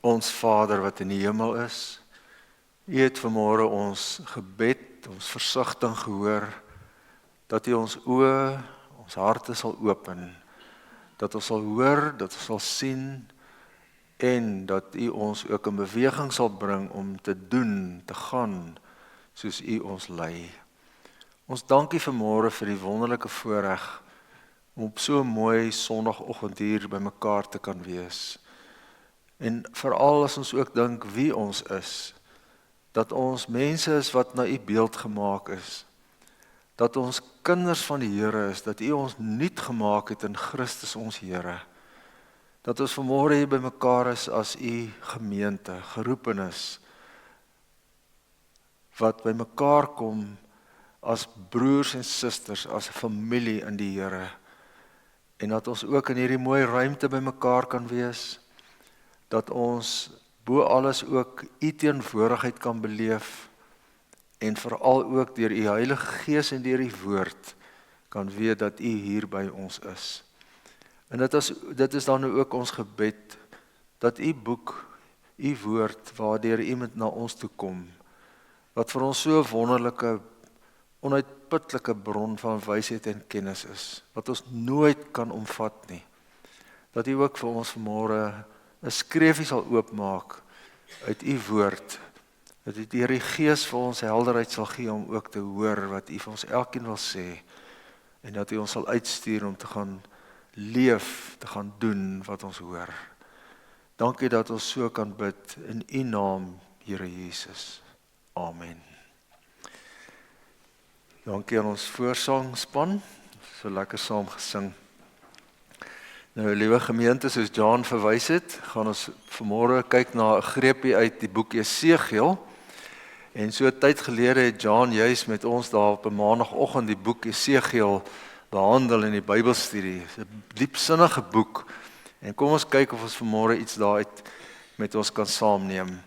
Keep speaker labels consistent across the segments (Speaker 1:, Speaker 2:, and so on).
Speaker 1: Ons Vader wat in die hemel is, U het vanmôre ons gebed, ons versigtiging gehoor, dat U ons oë, ons harte sal open, dat ons sal hoor, dat ons sal sien, en dat U ons ook in beweging sal bring om te doen, te gaan, soos U ons lei. Ons dank U vanmôre vir die wonderlike voorreg om op so 'n mooi Sondagoggend hier by mekaar te kan wees. En veral as ons ook dink wie ons is, dat ons mense is wat na U beeld gemaak is, dat ons kinders van die Here is, dat U ons nuut gemaak het in Christus ons Here, dat ons vanmôre hier by mekaar is as U gemeente, geroepenis, wat by mekaar kom as broers en susters, as 'n familie in die Here, en dat ons ook in hierdie mooi ruimte by mekaar kan wees, dat ons bo alles ook U teenwoordigheid kan beleef, en veral ook deur U Heilige Gees en deur U woord kan weet dat U hier by ons is. En dit is dan ook ons gebed, dat U boek, U woord, waardeur U met na ons toe kom, wat vir ons so 'n wonderlike, onuitputlike bron van wysheid en kennis is, wat ons nooit kan omvat nie, dat U ook vir ons vanmôre 'n skreefie sal oopmaak uit U woord, dat U deur die Gees vir ons helderheid sal gee om ook te hoor wat U vir ons elkeen wil sê, en dat U ons sal uitstuur om te gaan leef, te gaan doen wat ons hoor. Dankie dat ons so kan bid in U naam, Here Jesus. Amen. Dankie aan ons voorsangspan, so lekker saam gesing. Nou, liewe gemeente, soos John verwys het, gaan ons vanmôre kyk na 'n greepie uit die boek Jesegiel. En so 'n tyd gelede het John juis met ons daar op 'n maandagooggend die boek Jesegiel behandel in die Bybelstudie. Dit is 'n diepsinnige boek. En kom ons kyk of ons vanmôre iets daaruit met ons kan saamneem.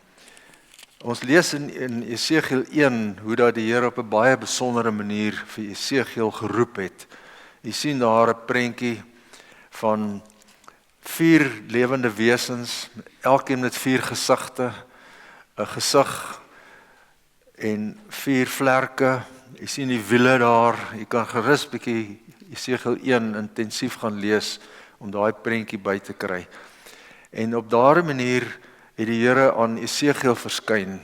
Speaker 1: Ons lees in Jesegiel 1 hoe dat die Here op 'n baie besondere manier vir Jesegiel geroep het. Jy sien daar 'n prentjie van 4 lewende wesens, elkeen met 4 gesigte, 'n gesig en 4 vlerke. Jy sien die wiele daar, jy kan gerus bietjie Jesegiel 1 intensief gaan lees om daai prentjie by te kry. En op daardie manier het die Here aan Jesegiel verskyn,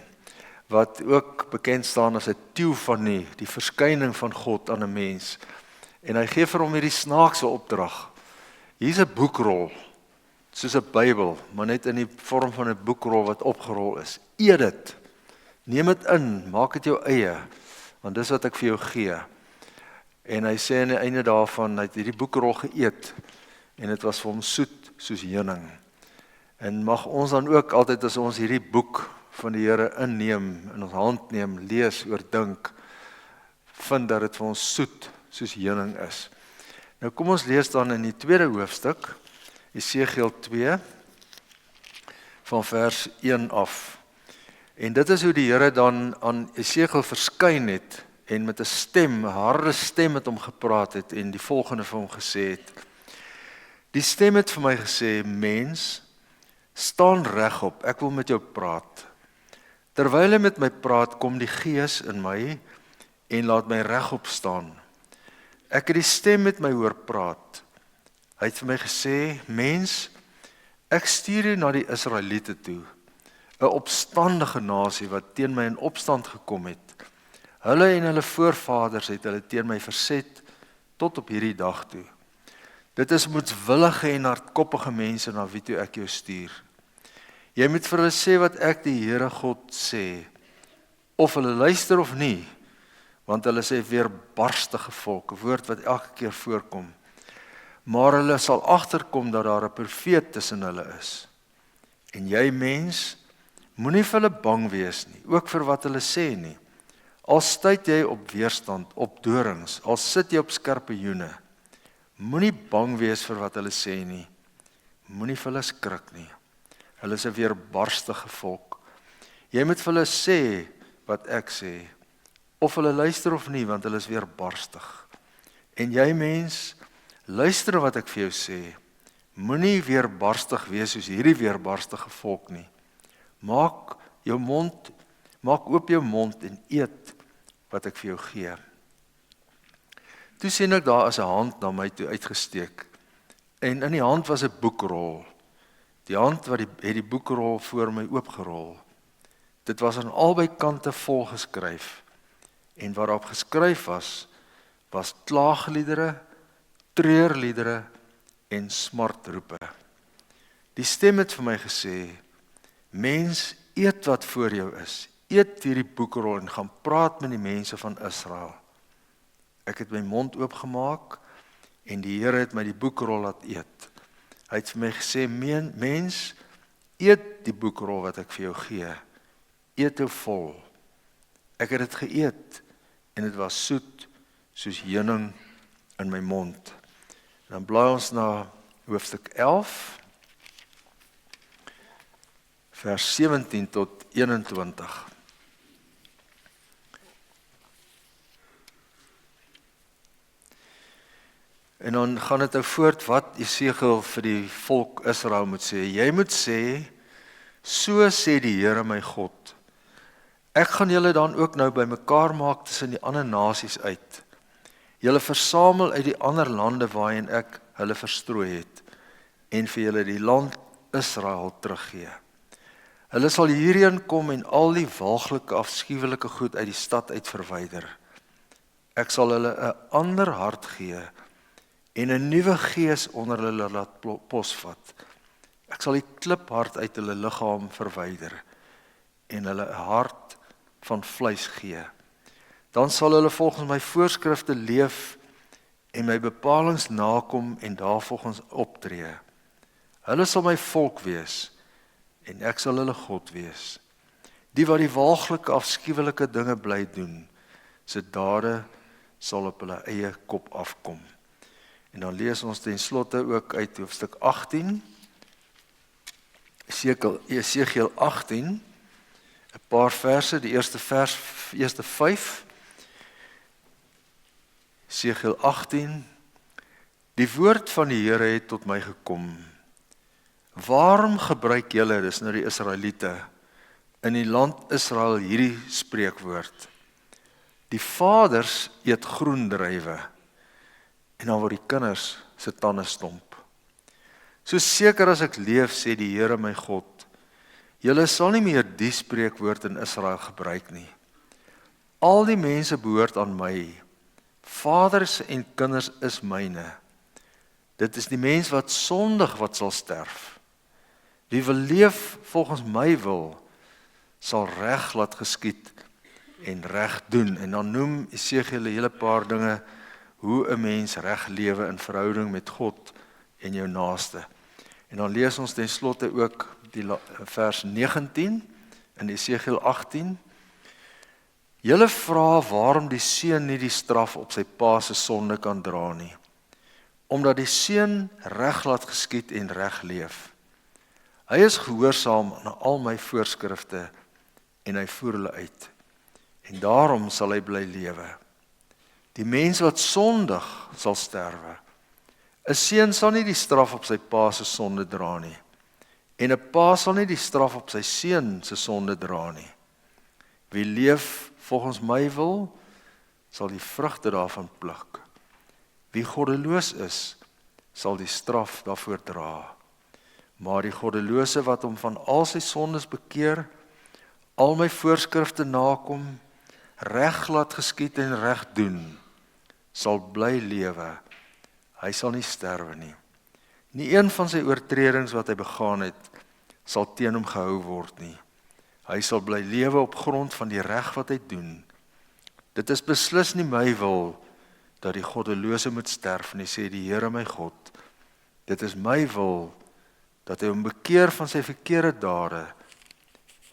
Speaker 1: wat ook bekend staan as 'n teofanie, die verskyning van God aan 'n mens. En hy gee vir hom hierdie snaakse opdrag. Hier's 'n boekrol, soos 'n Bybel, maar net in die vorm van 'n boekrol wat opgerol is. Eet dit, neem dit in, maak dit jou eie, want dis wat ek vir jou gee. En hy sê aan die einde daarvan, hy het hierdie boekrol geëet, en dit was vir hom soet soos heuning. En mag ons dan ook altyd as ons hierdie boek van die Here inneem, in ons hand neem, lees, oordink, vind dat dit vir ons soet soos heuning is. Nou kom ons lees dan in die 2de hoofstuk, Jesegiel 2, van vers 1 af. En dit is hoe die Here dan aan Jesegiel verskyn het, en met 'n stem, 'n harde stem met hom gepraat het, en die volgende vir hom gesê het. Die stem het vir my gesê, mens, staan regop, ek wil met jou praat. Terwyl hy met my praat, kom die Gees in my en laat my regop staan. Ek het die stem met my hoor praat. Hy het vir my gesê, mens, ek stuur jou na die Israeliete toe, 'n opstandige nasie wat teen my in opstand gekom het. Hulle en hulle voorvaders het hulle teen my verset tot op hierdie dag toe. Dit is moedswillige en hardkoppige mense na wie toe ek jou stuur. Jy moet vir hulle sê wat ek die Here God sê, of hulle luister of nie, want hulle sê weerbarstige volk, 'n woord wat elke keer voorkom. Maar hulle sal agterkom dat daar 'n profeet tussen hulle is. En jy mens, moenie vir hulle bang wees nie, ook vir wat hulle sê nie. Al stuit jy op weerstand, op dorings, al sit jy op skorpioene, moenie bang wees vir wat hulle sê nie. Moenie vir hulle skrik nie. Hulle is 'n weerbarstige volk. Jy moet vir hulle sê wat ek sê, of hulle luister of nie, want hulle is weerbarstig. En jy mens, luister wat ek vir jou sê. Moenie weerbarstig wees soos hierdie weerbarstige volk nie. Maak oop jou mond en eet wat ek vir jou gee. Toe sien ek daar is 'n hand na my toe uitgesteek. En in die hand was 'n boekrol. Die hand het die boekrol voor my oopgerol. Dit was aan albei kante volgeskryf. En waarop geskryf was klaagliedere, treurliedere en smartroepe. Die stem het vir my gesê, mens, eet wat voor jou is. Eet hierdie boekrol en gaan praat met die mense van Israel. Ek het my mond oopgemaak en die Here het my die boekrol laat eet. Hy het vir my gesê, mens, eet die boekrol wat ek vir jou gee. Eet jou vol. Ek het dit geëet en dit was soet soos heuning in my mond. En dan blaai ons na hoofstuk 11, vers 17 tot 21. En dan gaan dit nou voort wat Jesegiel vir die volk Israel moet sê. Jy moet sê, so sê die Here my God. Ek gaan julle dan ook nou bymekaar maak tussen die ander nasies uit. Julle versamel uit die ander lande waarin ek hulle verstrooi het en vir julle die land Israel teruggee. Hulle sal hierheen kom en al die waaglike afskuwelike goed uit die stad uit verwyder. Ek sal hulle 'n ander hart gee en 'n nuwe gees onder hulle laat posvat. Ek sal die kliphart uit hulle liggaam verwyder en hulle 'n hart van vleis gee. Dan sal hulle volgens my voorskrifte leef en my bepalings nakom en daarvolgens optree. Hulle sal my volk wees en ek sal hulle God wees. Die wat die waaglike afskuwelike dinge bly doen, se dade sal op hulle eie kop afkom. En dan lees ons ten slotte ook uit hoofstuk 18, Jesegiel 18, 'n paar verse, die eerste 5, Jesegiel 18, die woord van die Here het tot my gekom. Waarom gebruik julle, dis nou die Israeliete, in die land Israel hierdie spreekwoord? Die vaders eet groendruiwe, en dan word die kinders se tande stomp. So seker as ek leef, sê die Here my God, julle sal nie meer die spreekwoord in Israel gebruik nie. Al die mense behoort aan my. Vaders en kinders is myne. Dit is die mens wat sondig wat sal sterf. Wie wil leef volgens my wil, sal reg laat geskied en reg doen. En dan noem Jesegiel 'n hele paar dinge hoe 'n mens reg lewe in verhouding met God en jou naaste. En dan lees ons ten slotte ook die vers 19 in Jesegiel 18. Julle vra waarom die seun nie die straf op sy pa se sonde kan dra nie. Omdat die seun reg laat geskied en reg leef. Hy is gehoorsaam aan al my voorskrifte en hy voer hulle uit. En daarom sal hy bly lewe. Die mens wat sondig sal sterwe. 'n Seun sal nie die straf op sy pa se sonde dra nie. En 'n pa sal nie die straf op sy seun se sonde dra nie. Wie leef volgens my wil, sal die vrugte daarvan pluk. Wie goddeloos is, sal die straf daarvoor dra. Maar die goddelose wat hom van al sy sondes bekeer, al my voorskrifte nakom, reg laat geskied en reg doen, sal bly lewe. Hy sal nie sterwe nie. Nie een van sy oortredings wat hy begaan het, sal teen hom gehou word nie. Hy sal bly lewe op grond van die reg wat hy doen. Dit is beslis nie my wil dat die goddelose moet sterf nie, sê die Here my God. Dit is my wil dat hy hom bekeer van sy verkeerde dade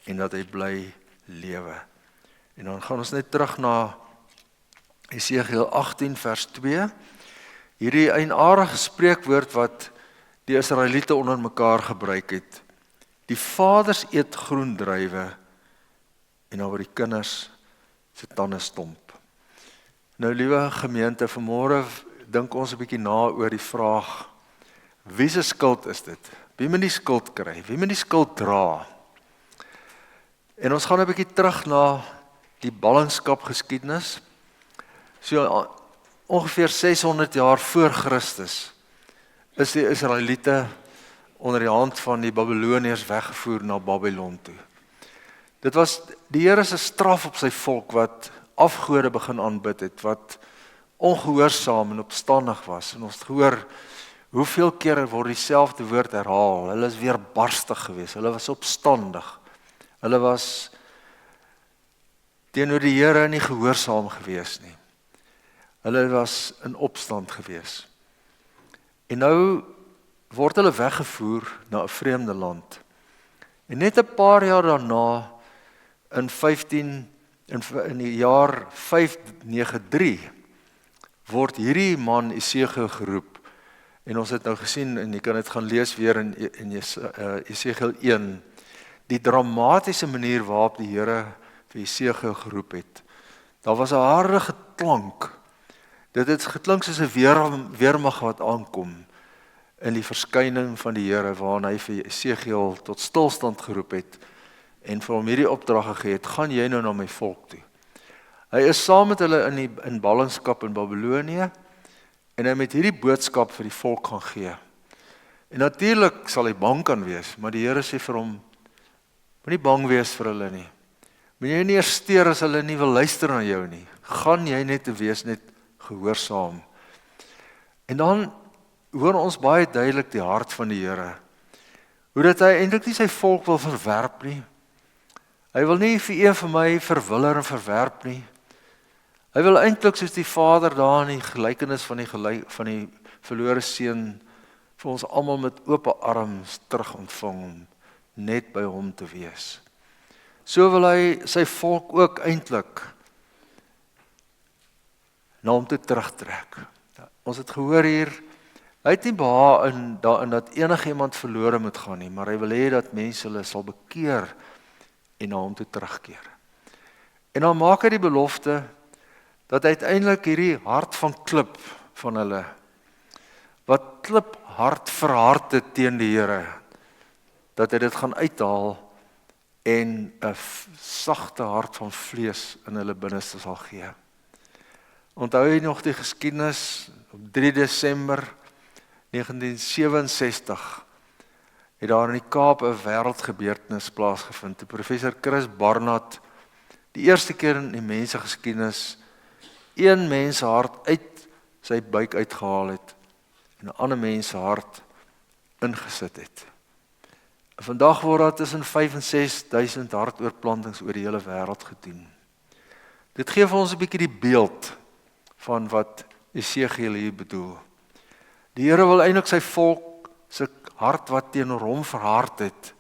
Speaker 1: en dat hy bly lewe. En dan gaan ons net terug na Jesegiel 18 vers 2. Hierdie eienaardige spreekwoord wat die Israeliete onder mekaar gebruik het. Die vaders eet groendruiwe en dan word die kinders se tande stomp. Nou liewe gemeente, vanmôre dink ons 'n bietjie na oor die vraag: wie se skuld is dit? Wie moet die skuld kry? Wie moet die skuld dra? En ons gaan 'n bietjie terug na die ballingskap geskiedenis. So ongeveer 600 jaar voor Christus is die Israeliete onder die hand van die Babiloniërs weggevoer na Babylon toe. Dit was die Here se straf op sy volk wat afgode begin aanbid het, wat ongehoorsaam en opstandig was. En ons het gehoor hoeveel kere word dieselfde woord herhaal. Hulle is weer barstig geweest, hulle was opstandig. Hulle was teenoor die Here nie gehoorsaam geweest nie. Hulle was in opstand geweest. En nou word hulle weggevoer na 'n vreemde land. En net 'n paar jaar daarna, in die jaar 593, word hierdie man Esegiel geroep. En ons het nou gesien, en jy kan dit gaan lees weer in Esegiel 1, die dramatiese manier waarop die Here vir Esegiel geroep het. Daar was 'n harde geklank. Dit het geklink soos 'n weermag wat aankom in die verskyning van die Here, waarin hy vir Esegiel tot stilstand geroep het en vir hom hierdie opdrag gegee het: gaan jy nou na my volk toe. Hy is saam met hulle in ballingskap in Babylonië en hy met hierdie boodskap vir die volk gaan gee. En natuurlik sal hy bang kan wees, maar die Here sê vir hom: moenie bang wees vir hulle nie. Moet jy nie eers steur as hulle nie wil luister na jou nie. Gaan jy net te wees net gehoorsaam. En dan hoor ons baie duidelik die hart van die Here. Hoe dat hy eintlik nie sy volk wil verwerp nie. Hy wil nie vir een van my verwiller en verwerp nie. Hy wil eintlik soos die Vader daar in die gelykenis van die verlore seun vir ons almal met oop arms terug ontvang om net by hom te wees. So wil hy sy volk ook eintlik na hom toe terugtrek. Ons het gehoor hier, hy het nie behaag daarin dat enigiemand verlore moet gaan nie, maar hy wil hê dat mense hulle sal bekeer en na hom toe terugkeer. En dan maak hy die belofte dat uiteindelik hierdie hart van klip van hulle, wat klip hart verhard het teen die Here, dat hy dit gaan uithaal en 'n sagte hart van vlees in hulle binneste sal gee. Onthou jy nog die geskiedenis op 3 Desember 1967 het daar in die Kaap 'n wêreldgebeurtenis plaasgevind. Toe professor Chris Barnard die eerste keer in die mensgeskiedenis een mens se hart uit sy buik uitgehaal het en 'n ander mens se hart ingesit het. En vandag word daar tussen 5 en 6.000 hartoortplantings oor die hele wêreld gedoen. Dit gee vir ons 'n bietjie die beeld van wat Esegiel hier bedoel. Die Here wil eintlik sy volk se hart wat teenoor hom verhard het,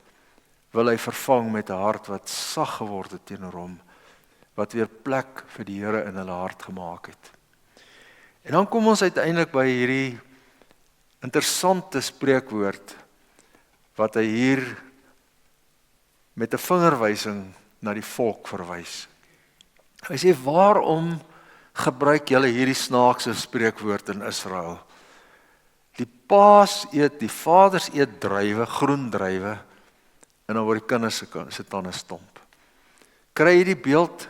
Speaker 1: wil hy vervang met 'n hart wat sag geword het teenoor hom, wat weer plek vir die Here in hulle hart gemaak het. En dan kom ons uiteindelik by hierdie interessante spreekwoord wat hy hier met 'n vingerwysing na die volk verwys. Hy sê: waarom gebruik julle hierdie snaakse spreekwoord in Israel? Die paas eet, die vaders eet druiwe, groen druiwe, en dan word die kinders se tande stomp. Kry jy die beeld?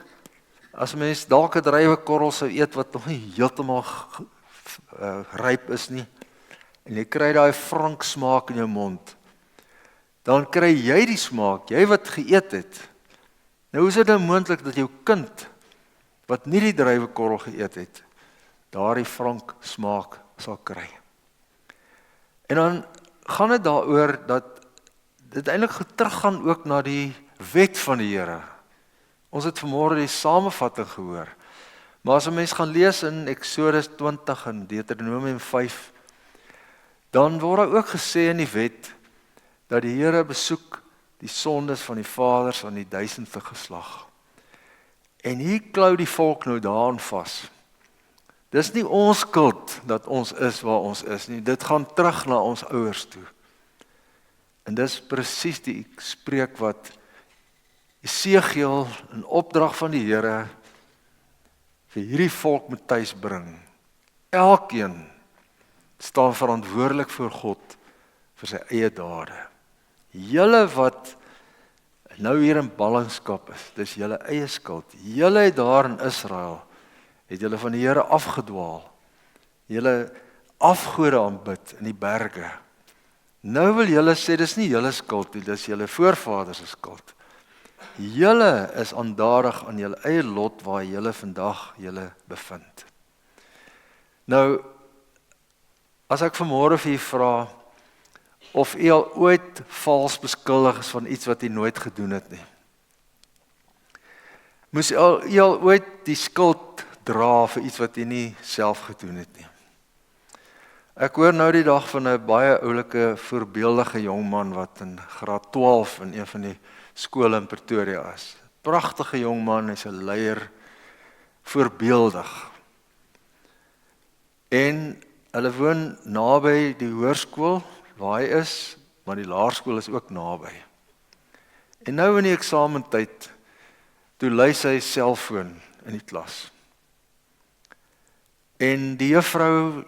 Speaker 1: As mens dalk 'n druiwekorrel sou eet wat nog nie heeltemal ryp is nie, en jy kry daai frank smaak in jou mond, dan kry jy die smaak, jy wat geëet het. Nou hoe is dit nou moontlik dat jou kind wat nie die druiwekorrel geëet het, daardie frank smaak sal kry? En dan gaan dit daaroor dat dit eintlik teruggaan ook na die wet van die Here. Ons het vanmôre die samevatting gehoor. Maar as 'n mens gaan lees in Eksodus 20 en Deuteronomium 5, dan word daar ook gesê in die wet dat die Here besoek die sondes van die vaders aan die 1000ste geslag. En hier klou die volk nou daaraan vas. Dis nie ons skuld dat ons is waar ons is nie. Dit gaan terug na ons ouers toe. En dis presies die spreek wat Esegiel in opdrag van die Here vir hierdie volk moet tuisbring. Elkeen staan verantwoordelik voor God vir sy eie dade. Julle wat en nou hier in ballingskap is, dis julle eie skuld. Julle het daar in Israel, het julle van die Here afgedwaal. Julle afgode aanbid in die berge. Nou wil julle sê, dis nie julle skuld nie, dis julle voorvaders se skuld. Julle is aandadig aan julle eie lot waar julle vandag julle bevind. Nou, as ek vanmôre vir u vra, of u al ooit vals beskuldig is van iets wat u nooit gedoen het nie. Moes u al ooit die skuld dra vir iets wat u nie self gedoen het nie. Ek hoor nou die dag van 'n baie oulike, voorbeeldige jong man wat in graad 12 in een van die skole in Pretoria is. Pragtige jong man, hy's 'n leier, voorbeeldig. En hulle woon naby die hoërskool waar hy is, maar die laerskool is ook naby. En nou in die eksamentyd, toe lui sy selfoon in die klas. En die juffrou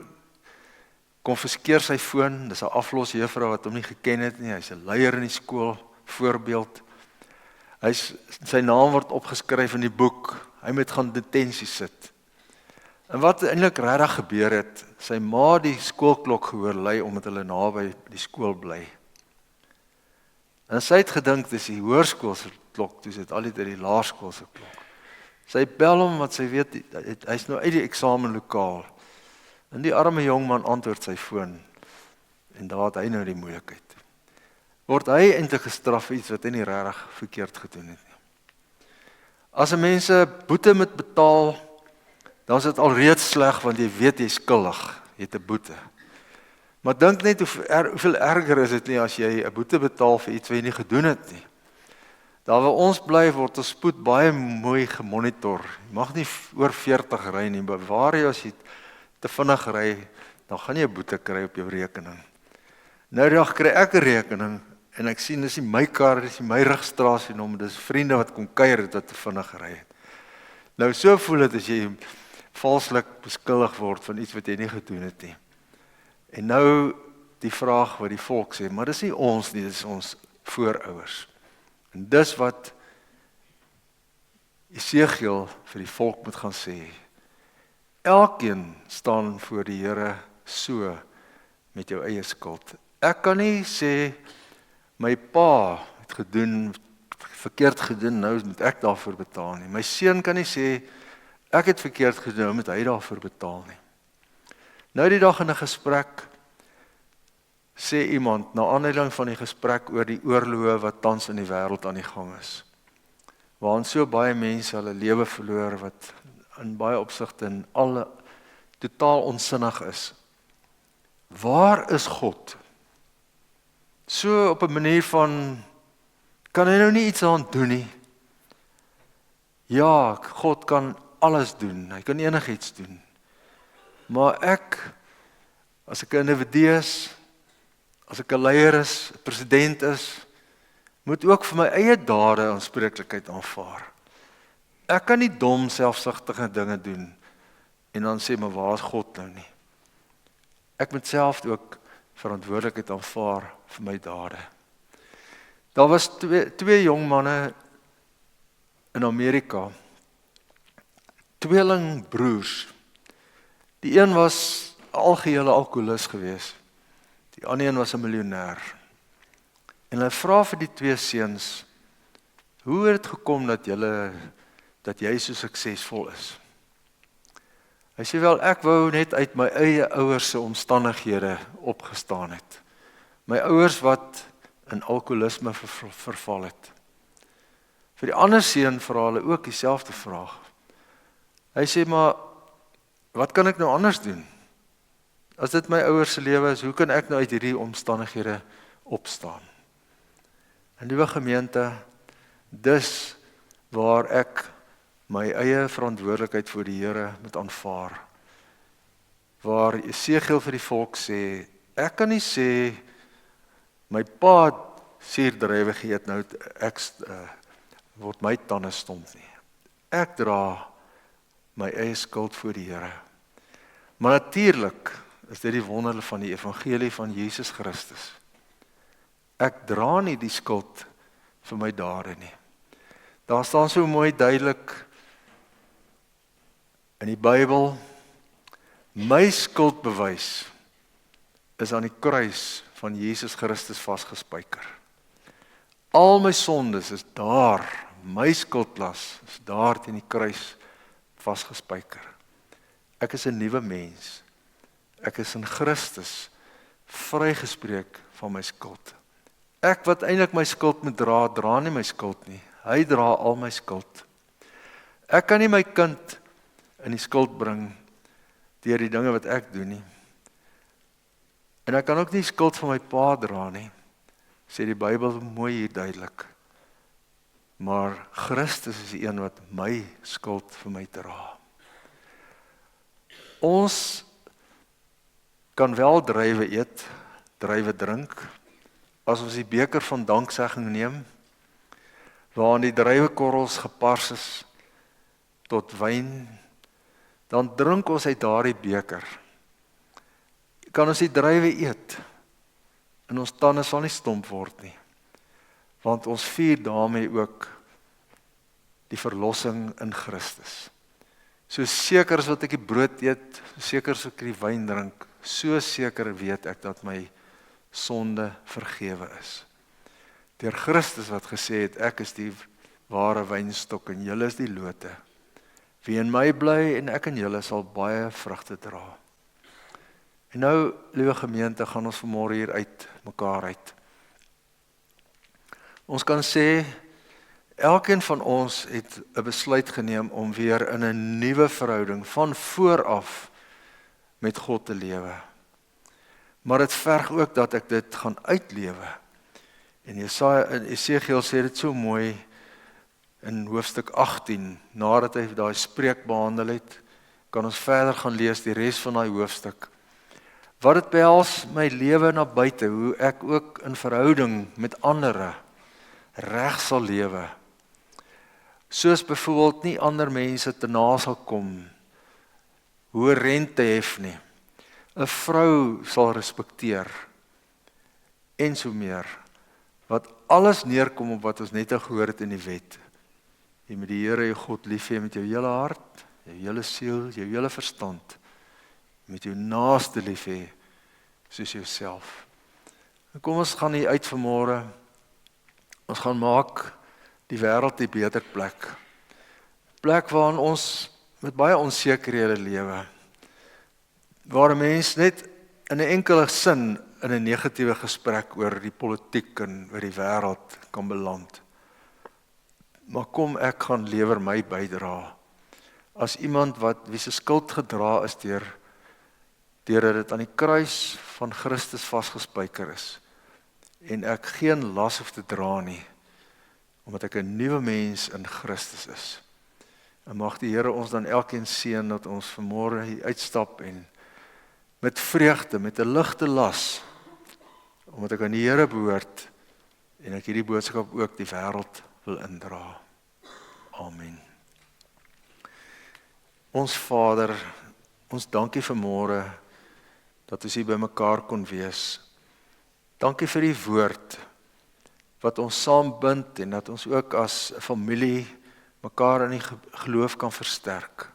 Speaker 1: konfiskeer sy foon, dis 'n aflosjuffrou wat hom nie geken het nie, hy's 'n leier in die skool, voorbeeld. Sy naam word opgeskryf in die boek, hy moet gaan detensie sit. En wat eintlik regtig gebeur het, sy ma die skoolklok gehoor lui omdat hulle naby die skool bly. En sy het gedink dis die hoërskool se klok, dis dit al die laerskool se klok. Sy bel hom want sy weet hy's nou uit die eksamenlokaal. En die arme jong man antwoord sy foon. En daar het hy nou die moeilikheid. Word hy eintlik gestraf vir iets wat hy nie regtig verkeerd gedoen het nie. As 'n mens 'n boete moet betaal, dan is dit alreeds sleg want jy weet jy's skuldig, jy het 'n boete. Maar dink net hoeveel erger is dit nie as jy 'n boete betaal vir iets wat jy nie gedoen het nie. Daar waar ons bly word ons spoed baie mooi gemonitor. Jy mag nie oor 40 ry nie, bewaar jy as jy te vinnig ry, dan gaan jy 'n boete kry op jou rekening. Nou die dag kry ek 'n rekening en ek sien dis nie my kar, dis nie my registrasienommer, dis vriende wat kom kuier het wat te vinnig gery het. Nou so voel dit as jy valslik beskuldig word van iets wat jy nie gedoen het nie. En nou die vraag wat die volk sê, maar dis nie ons nie, dis ons voorouers. En dis wat Esegiel vir die volk moet gaan sê. Elkeen staan voor die Here so met jou eie skuld. Ek kan nie sê my pa het verkeerd gedoen, nou moet ek daarvoor betaal nie. My seun kan nie sê ek het verkeerd gedoen, nou moet hy daarvoor betaal nie. Nou die dag in 'n gesprek sê iemand na aanleiding van die gesprek oor die oorloë wat tans in die wêreld aan die gang is, waarin so baie mense hulle lewe verloor wat in baie opsigte en alle totaal onsinnig is. Waar is God? So op 'n manier van, kan hy nou nie iets aan doen nie? Ja, God kan alles doen, hy kan enigiets doen. Maar ek, as ek 'n individu is, as ek 'n leier is, 'n president is, moet ook vir my eie dade aanspreeklikheid aanvaar. Ek kan nie dom, selfsugtige dinge doen en dan sê, maar waar is God nou nie? Ek moet self ook verantwoordelikheid aanvaar vir my dade. Daar was twee jong manne in Amerika, tweelingbroers. Die een was algehele alkoholist geweest, die ander een was 'n miljonair. En hulle vra vir die twee seuns, hoe het dit gekom dat jy so suksesvol is? Hy sê wel, ek wou net uit my eie ouers se omstandighede opgestaan het. My ouers wat in alkoholisme verval het. Vir die ander seun vra hulle ook dieselfde vraag. Hy sê, maar wat kan ek nou anders doen? As dit my ouers se lewe is, hoe kan ek nou uit hierdie omstandighede opstaan? En liewe gemeente, dis waar ek my eie verantwoordelikheid voor die Here moet aanvaar. Waar Esegiel vir die volk sê, ek kan nie sê, my pa het suurdrywe geëet, nou word my tande stomp nie. Ek dra my eie skuld voor die Here. Maar natuurlik is dit die wonder van die evangelie van Jesus Christus. Ek dra nie die skuld vir my dade nie. Daar staan so mooi duidelik in die Bybel, my skuldbewys is aan die kruis van Jesus Christus vasgespijker. Al my sondes is daar, my skuldlas is daar teen die kruis vasgespijker. Ek is 'n nuwe mens. Ek is in Christus vrygespreek van my skuld. Ek wat eintlik my skuld moet dra, dra nie my skuld nie. Hy dra al my skuld. Ek kan nie my kind in die skuld bring deur die dinge wat ek doen nie. En ek kan ook nie skuld van my pa dra nie, sê die Bybel mooi hier duidelik. Maar Christus is die een wat my skuld vir my dra. Ons kan wel druiwe eet, druiwe drink, as ons die beker van danksegging neem, waarin die druiwekorrels gepars is tot wyn, dan drink ons uit daardie beker. Kan ons die druiwe eet, en ons tande sal nie stomp word nie, want ons vier daarmee ook die verlossing in Christus. So seker as wat ek die brood eet, so seker as ek die wyn drink, so seker weet ek dat my sonde vergewe is. Deur Christus wat gesê het, ek is die ware wynstok en julle is die lote. Wie in my bly en ek in julle sal baie vrugte dra. En nou, liewe gemeente, gaan ons vanmôre hier uit mekaar uit. Ons kan sê, elkeen van ons het 'n besluit geneem om weer in 'n nuwe verhouding van vooraf met God te lewe. Maar dit verg ook dat ek dit gaan uitlewe. En Esegiel sê dit so mooi in hoofstuk 18, nadat hy daai spreek behandel het, kan ons verder gaan lees die res van daai hoofstuk. Wat dit behels my lewe na buite, hoe ek ook in verhouding met ander reg sal lewe. Soos byvoorbeeld nie ander mense te na sal kom, hoe rente hef nie, 'n vrou sal respekteer, en so meer, wat alles neerkom op wat ons net gehoor het in die wet. Jy moet die Here jou God lief hê met jou hele hart, jou hele siel, jou hele verstand, met jou naaste lief hê, soos jouself. En kom ons gaan hier uit vanmôre, ons gaan maak die wêreld 'n beter plek. Plek waarin ons met baie onsekerhede lewe, waar 'n mens net in 'n enkele sin in 'n negatiewe gesprek oor die politiek en oor die wêreld kan beland. Maar kom ek gaan lewer my bydra as iemand wie se skuld gedra is deurdat dit aan die kruis van Christus vasgespijker is en ek geen las hoef te dra nie, omdat ek 'n nuwe mens in Christus is. En mag die Here ons dan elkeen seën dat ons vanmôre hier uitstap en met vreugde, met 'n ligte las, omdat ek aan die Here behoort en ek hierdie boodskap ook die wêreld wil indra. Amen. Ons Vader, ons dankie vanmôre dat ons hier by mekaar kon wees. Dankie vir die woord wat ons saam bind en dat ons ook as 'n familie mekaar in die geloof kan versterk.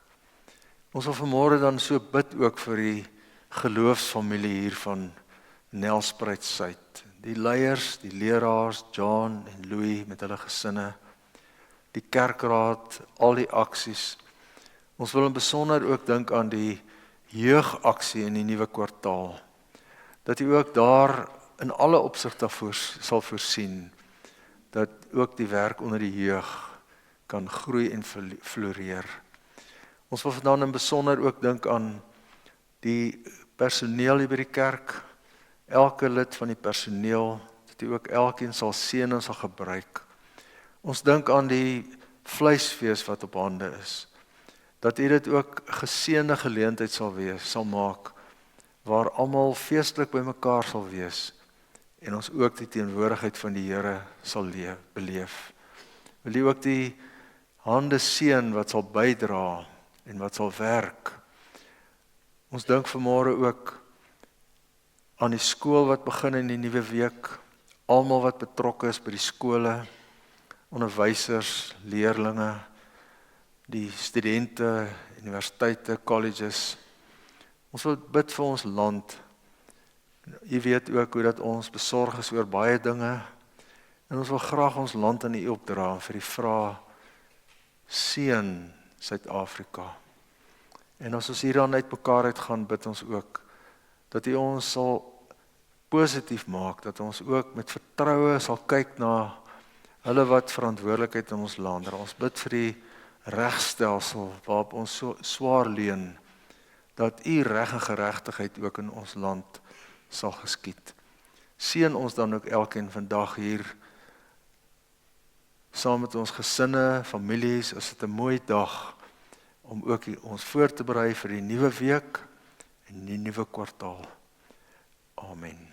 Speaker 1: Ons wil vanmôre dan so bid ook vir die geloofsfamilie hier van Nelspruit Suid. Die leiers, die leraars, John en Louis met hulle gesinne, die kerkraad, al die aksies. Ons wil in besonder ook dink aan die jeugaksie in die nuwe kwartaal. Dat U ook daar in alle opsigte sal voorsien, dat ook die werk onder die jeug kan groei en floreer. Ons wil vandag in besonder ook dink aan die personeel hier by die kerk, elke lid van die personeel, dat U ook elkeen sal seën en sal gebruik. Ons dink aan die vleisfees wat op hande is, dat U dit ook 'n geseënde geleentheid sal maak, waar almal feestelik by mekaar sal wees, en ons ook die teenwoordigheid van die Here sal beleef. Wil U ook die hande seën wat sal bydra en wat sal werk. Ons dink vanmôre ook aan die skool wat begin in die nuwe week, almal wat betrokke is by die skole, onderwysers, leerlinge, die studente, universiteite, colleges. Ons wil bid vir ons land. U weet ook hoe dat ons besorg is oor baie dinge. En ons wil graag ons land aan U opdra vir die vraag, seën Suid-Afrika. En as ons hierdan uit mekaar uit gaan, bid ons ook, dat U ons sal positief maak, dat ons ook met vertroue sal kyk na hulle wat verantwoordelikheid in ons land. Ons bid vir die regstelsel waarop ons so swaar leun, dat U reg en geregtigheid ook in ons land sal geskied. Seën ons dan ook elkeen vandag hier, saam met ons gesinne, families, is dit 'n mooi dag, om ook ons voor te berei vir die nuwe week, en die nuwe kwartaal. Amen.